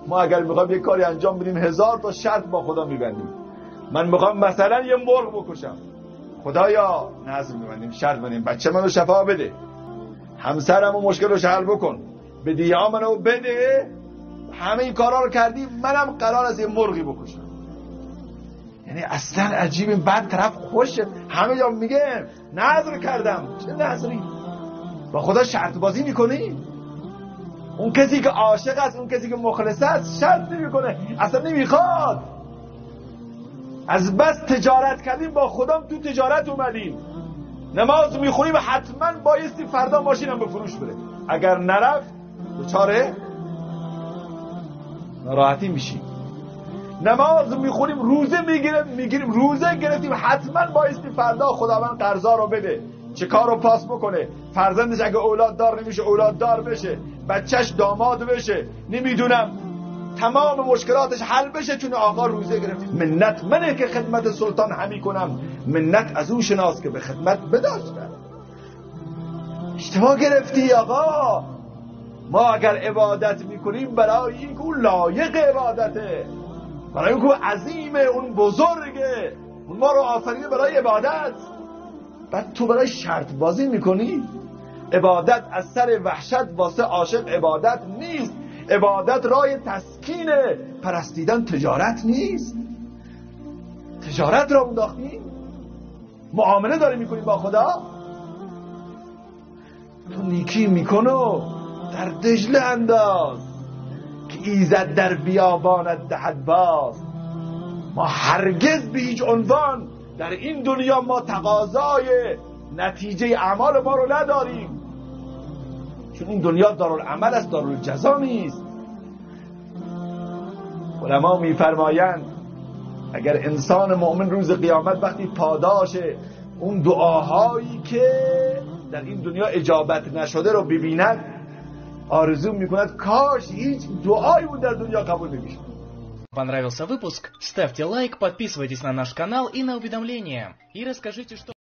ما اگر میخوایم یک کاری انجام بدیم 1000 تا شرط با خدا میبندیم. من میخوام مثلا یه مرغ بکشم، خدایا نظر میبندیم، شرط بندیم بچه منو شفا بده، همسرمو مشکلش حل بکن، بدیه‌ها منو بده. همه این کارا رو کردی، منم قرار از یه مرغی بکشم. یعنی اصلا عجیبه. بعد طرف خوشه، همه جا میگه نظر کردم. چه نظری؟ با خدا شرط بازی میکنی؟ اون کسی که عاشق است، اون کسی که مخلص است شرط نمیکنه، اصلا نمیخواد. از بس تجارت کردیم با خودم، تو تجارت اومدیم. نماز میخونیم حتما بایستی فردا ماشینم به فروش بره، اگر نرفت دوچاره ناراحتی میشیم. نماز میخونیم، روزه میگیریم روزه گرفتیم، حتما بایستی فردا خداوند قرضا رو بده، چه کار رو پاس بکنه، فرزندش اگه اولاد دار نمیشه اولاد دار بشه، بچهش داماد بشه، نمیدونم تمام مشکلاتش حل بشه، چون آقا روزه گرفتیم. منت منه که خدمت سلطان همی کنم، منت از او شناس که به خدمت بداشتم. اشتباه گرفتی آقا. ما اگر عبادت میکنیم برای اینکه اون لایق عبادته، برای اینکه عظیمه، اون بزرگه، اون ما رو آفریده برای عبادت. بعد تو برای شرط بازی میکنی؟ عبادت از سر وحشت واسه عاشق عبادت نیست. عبادت رای تسکینه، پرستیدن تجارت نیست. تجارت را انداختیم، معامله داری میکنیم با خدا. تو نیکی میکنو در دجله انداز که ایزد در بیابانت دهد باز. ما هرگز به هیچ عنوان در این دنیا ما تقاضای نتیجه اعمال ما رو نداریم، چون این دنیا دارالعمل است، دارالجزا نیست. علما میفرمایند اگر انسان مؤمن روز قیامت وقتی پاداش اون دعاهایی که در این دنیا اجابت نشده رو ببیند، آرزو میکند کاش هیچ دعایی بود در دنیا قبول نمیشه. Понравился выпуск? Ставьте лайк, подписывайтесь на наш канал и на уведомления. И расскажите, что...